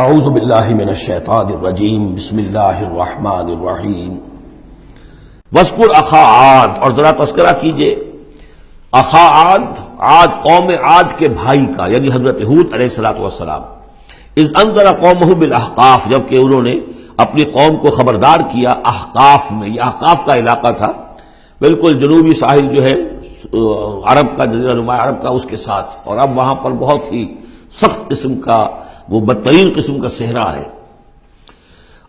اعوذ باللہ من الشیطان الرجیم بسم اللہ الرحمن الرحیم وَاذْكُرْ أَخَا عَادٍ، اور ذرا تذکرہ کیجئے اخا عاد قوم عاد کے بھائی کا، یعنی حضرت ہود علیہ الصلوۃ والسلام۔ اذ انذر قومہ بالاحقاف، جبکہ انہوں نے اپنی قوم کو خبردار کیا احقاف میں۔ یہ احقاف کا علاقہ تھا، بالکل جنوبی ساحل جو ہے عرب کا، جزیرہ نما عرب کا، اس کے ساتھ، اور اب وہاں پر بہت ہی سخت قسم کا، وہ بدترین قسم کا صحرا ہے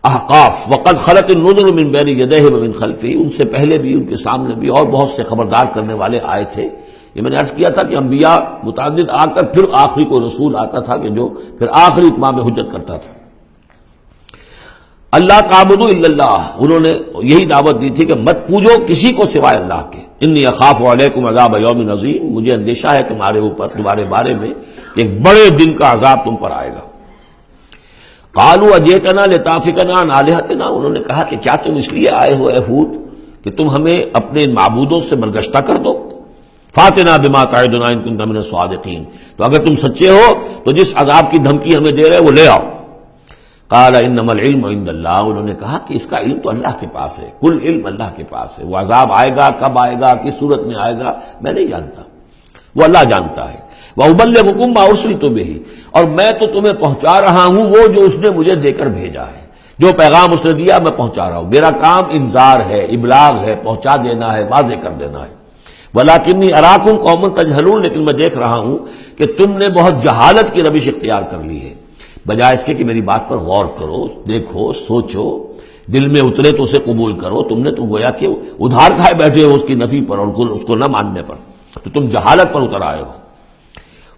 احقاف۔ وقد خلت النذر من بین یدیہ ومن خلفہ، ان سے پہلے بھی، ان کے سامنے بھی اور بہت سے خبردار کرنے والے آئے تھے۔ یہ میں نے عرض کیا تھا کہ انبیاء متعدد آ کر پھر آخری کو رسول آتا تھا کہ جو پھر آخری اتمام حجت کرتا تھا۔ اللہ تعبدوا الا اللہ، انہوں نے یہی دعوت دی تھی کہ مت پوجو کسی کو سوائے اللہ کے۔ انی اخاف علیکم عذاب یوم عظیم، مجھے اندیشہ ہے تمہارے اوپر، تمہارے بارے میں کہ ایک بڑے دن کا عذاب تم پر آئے گا۔ قالوا اجئتنا لتافکنا عن آلہتنا، انہوں نے کہا کہ کیا تم اس لیے آئے ہو اے ہود کہ تم ہمیں اپنے معبودوں سے برگشتہ کر دو؟ فاتنا بما تعدنا ان کنت من الصادقین، تو اگر تم سچے ہو تو جس عذاب کی دھمکی ہمیں دے رہے وہ لے آؤ۔ قال انما العلم عند اللہ، انہوں نے کہا کہ اس کا علم تو اللہ کے پاس ہے، کل علم اللہ کے پاس ہے، وہ عذاب آئے گا، کب آئے گا، کس صورت میں آئے گا، میں نہیں جانتا، وہ اللہ جانتا ہے۔ وَأُبَلِّغُكُم مَّا أُرْسِلْتُ بِهِ، اور میں تو تمہیں پہنچا رہا ہوں وہ جو اس نے مجھے دے کر بھیجا ہے، جو پیغام اس نے دیا میں پہنچا رہا ہوں، میرا کام انذار ہے، ابلاغ ہے، پہنچا دینا ہے، واضح کر دینا ہے۔ وَلَٰكِنِّي أَرَاكُمْ قَوْمًا تَجْهَلُونَ، لیکن میں دیکھ رہا ہوں کہ تم نے بہت جہالت کی روش اختیار کر لی ہے، بجائے اس کے کہ میری بات پر غور کرو، دیکھو، سوچو، دل میں اترے تو اسے قبول کرو۔ تم نے تو گویا کہ ادھار کھائے بیٹھے ہو اس کی نفی پر اور اس کو نہ ماننے پر، تو تم جہالت پر اتر آئے ہو۔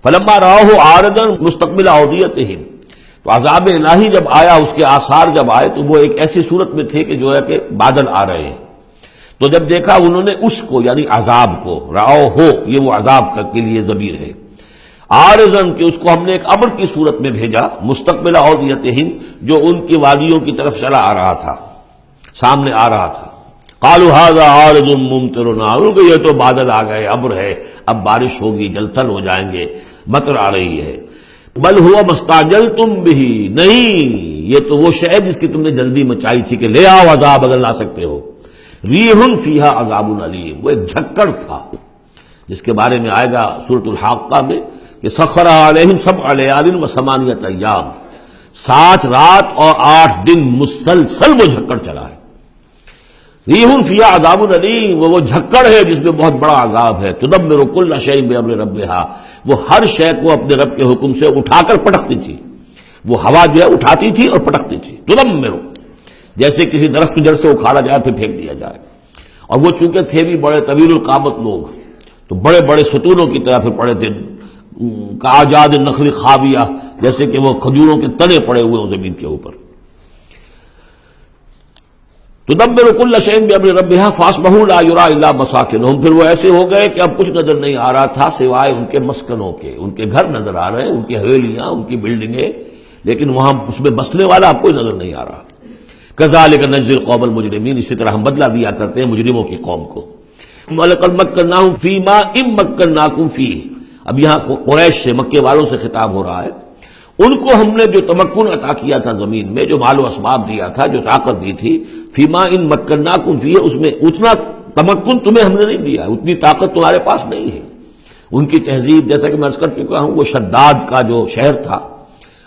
فلما رآہ عارضا مستقبل اودیتہم، تو عذاب الہی جب آیا، اس کے آثار جب آئے تو وہ ایک ایسی صورت میں تھے کہ جو ہے کہ بادل آ رہے ہیں، تو جب دیکھا انہوں نے اس کو، یعنی عذاب کو، رآہ، یہ وہ عذاب کے لیے ضمیر ہے، عارضا کہ اس کو ہم نے ایک ابر کی صورت میں بھیجا، مستقبل اودیتہم، جو ان کی وادیوں کی طرف چلا آ رہا تھا، سامنے آ رہا تھا۔ قالوا هذا عارض ممطرنا، یہ تو بادل آ گئے، ابر ہے، اب بارش ہوگی، جل تھل ہو جائیں گے، مطر آ رہی ہے۔ بل هو ما استعجلتم به، نہیں، یہ تو وہ شے جس کی تم نے جلدی مچائی تھی کہ لے آؤ عذاب اگر لا سکتے ہو۔ ریح فیہا عذاب علیم، وہ ایک جھکڑ تھا جس کے بارے میں آئے گا سورۃ الحاقہ میں کہ سخر علیہم سبع لیال وثمانیۃ ایام، 7 رات اور 8 دن مسلسل وہ جھکڑ چلا ہے۔ ریح فیہا عذاب علیم، وہ جھکڑ ہے جس میں بہت بڑا عذاب ہے۔ تدمر کل شیء بامر ربھا، وہ ہر شے کو اپنے رب کے حکم سے اٹھا کر پٹکتی تھی، وہ ہوا جو ہے اٹھاتی تھی اور پٹکتی تھی۔ تدمر، جیسے کسی درخت کی جڑ سے اکھاڑا جائے پھر پھینک دیا جائے۔ اور وہ چونکہ تھے بھی بڑے طویل القامت لوگ، تو بڑے بڑے ستونوں کی طرح پھر پڑے تھے، کاجاد النخل خاویہ، جیسے کہ وہ کھجوروں کے تنے پڑے ہوئے ہیں زمین کے اوپر۔ تدبر کل شیء بامر ربھا فاصبحوا لا یری الا مساکنہم، پھر وہ ایسے ہو گئے کہ اب کچھ نظر نہیں آ رہا تھا سوائے ان کے مسکنوں کے، ان کے گھر نظر آ رہے ہیں، ان کی حویلیاں، ان کی بلڈنگیں، لیکن وہاں اس میں بسنے والا اب کوئی نظر نہیں آ رہا۔ کذالک نجزی القوم المجرمین، اسی طرح ہم بدلہ دیا کرتے ہیں مجرموں کی قوم کو۔ وَلَقَدْ مَكَّنَّاهُمْ فِي مَا إِن مَّكَّنَّاكُمْ فِيهِ، اب یہاں قریش سے، مکے والوں سے خطاب ہو رہا ہے، ان کو ہم نے جو تمکن عطا کیا تھا زمین میں، جو مال و اسباب دیا تھا، جو طاقت دی تھی، فیما ان مکناکم فیہ، اس میں اتنا تمکن تمہیں ہم نے نہیں دیا، اتنی طاقت تمہارے پاس نہیں ہے۔ ان کی تہذیب، جیسا کہ میں عرض کر چکا ہوں، وہ شداد کا جو شہر تھا،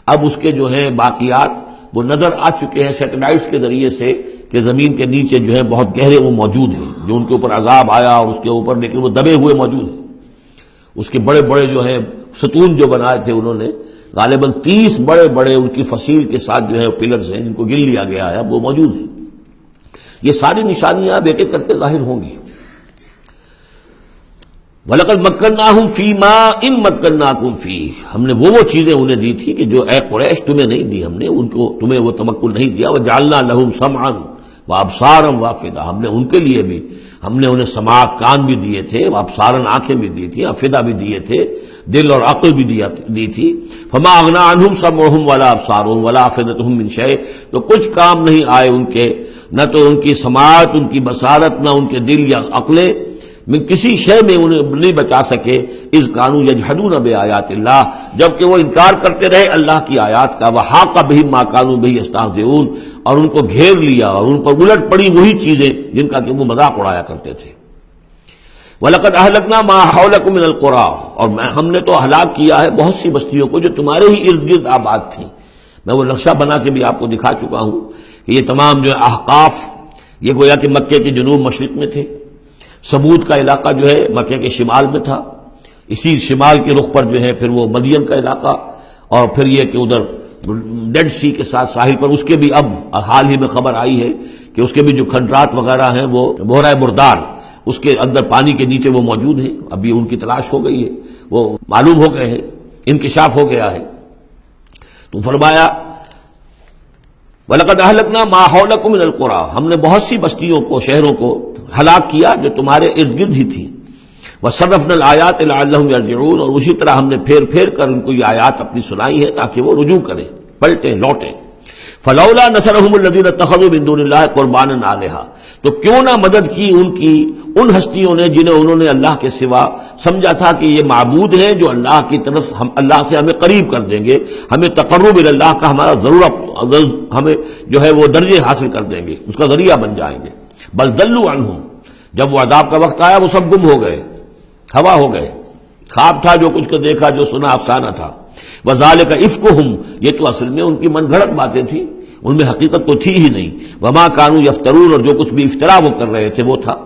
اب اس کے جو ہیں باقیات وہ نظر آ چکے ہیں سیٹلائٹس کے ذریعے سے کہ زمین کے نیچے جو ہے بہت گہرے وہ موجود ہیں، جو ان کے اوپر عذاب آیا اور اس کے اوپر، لیکن وہ دبے ہوئے موجود ہیں۔ اس کے بڑے بڑے جو ہیں ستون جو بنائے تھے انہوں نے، غالباً 30 بڑے بڑے ان کی فصیل کے ساتھ جو ہے پلرز ہیں جن کو گن لیا گیا ہے، اب وہ موجود ہیں۔ یہ ساری نشانیاں اب ایک ایک کرتے ظاہر ہوں گی۔ وَلَقَدْ مَكَّنَّاهُمْ فِي مَا إِن مَّكَّنَّاكُمْ فِيهِ، ہم نے وہ چیزیں انہیں دی تھی کہ جو اے قریش تمہیں نہیں دی، ہم نے ان کو، تمہیں وہ تمکن نہیں دیا۔ وَجَعَلْنَا لَهُمْ سَمْعًا وَأَبْصَارًا وَأَفْئِدَةً، ہم نے ان کے لیے بھی، ہم نے انہیں سماعت کان بھی دیے تھے، وابصاراً آنکھیں بھی دی تھی، افئدہ بھی دیے تھے، دل اور عقل بھی دی تھی۔ فما اغنی عنہم سمعہم ولا ابصارہم ولا افئدتہم من شیء، تو کچھ کام نہیں آئے ان کے، نہ تو ان کی سماعت، ان کی بصارت، نہ ان کے دل یا عقلیں، میں کسی شے میں انہیں نہیں بچا سکے، اذ کانوا یجحدون بآیات اللہ، جبکہ وہ انکار کرتے رہے اللہ کی آیات کا، وحاق بہم ما کانوا بہ یستہزئون، اور ان کو گھیر لیا اور ان پر الٹ پڑی وہی چیزیں جن کا کہ وہ مذاق اڑایا کرتے تھے۔ وَلَقَدْ أَهْلَكْنَا مَا حَوْلَكُم مِّنَ الْقُرَىٰ، اور ہم نے تو ہلاک کیا ہے بہت سی بستیوں کو جو تمہارے ہی ارد گرد آباد تھیں۔ میں وہ نقشہ بنا کے بھی آپ کو دکھا چکا ہوں کہ یہ تمام جو احقاف یہ گویا کہ مکے کے جنوب مشرق میں تھے، سمود کا علاقہ جو ہے مکے کے شمال میں تھا، اسی شمال کے رخ پر جو ہے پھر وہ مدین کا علاقہ، اور پھر یہ کہ ادھر ڈیڈ سی کے ساتھ ساحل پر اس کے بھی اب حال ہی میں خبر آئی ہے کہ اس کے بھی جو کھنڈرات وغیرہ ہیں وہ بحیرہ مردار، اس کے اندر پانی کے نیچے وہ موجود ہیں، ابھی ان کی تلاش ہو گئی ہے، وہ معلوم ہو گئے ہیں، انکشاف ہو گیا ہے۔ تو فرمایا وَلَقَدْ أَهْلَكْنَا مَا حَوْلَكُم مِّنَ الْقُرَىٰ، ہم نے بہت سی بستیوں کو، شہروں کو ہلاک کیا جو تمہارے ارد گرد ہی تھی۔ وَصَرَّفْنَا الْآيَاتِ لَعَلَّهُمْ يَرْجِعُونَ، اور اسی طرح ہم نے پھیر پھیر کر ان کو یہ آیات اپنی سنائی ہے تاکہ وہ رجوع کریں، پلٹیں، لوٹیں۔ فَلَوْلَا نَصَرَهُمُ الَّذِينَ اتَّخَذُوا مِن دُونِ اللَّهِ قُرْبَانًا آلِهَةً، تو کیوں نہ مدد کی ان کی ان ہستیوں نے جنہیں انہوں نے اللہ کے سوا سمجھا تھا کہ یہ معبود ہیں جو اللہ کی طرف ہم اللہ سے ہمیں قریب کر دیں گے، ہمیں تقرب الی اللہ کا ہمارا ضرورت ہمیں جو ہے وہ درجے حاصل کر دیں گے، اس کا ذریعہ بن جائیں گے۔ بل ضلوا عنہم، جب وہ عذاب کا وقت آیا وہ سب گم ہو گئے، ہوا ہو گئے، خواب تھا جو کچھ کو دیکھا، جو سنا افسانہ تھا۔ وذالک افکہم، یہ تو اصل میں ان کی من گھڑت باتیں تھیں، ان میں حقیقت تو تھی ہی نہیں۔ وما کانوا یفترون، اور جو کچھ بھی افطرا وہ کر رہے تھے وہ تھا۔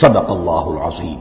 صدق اللہ العظیم۔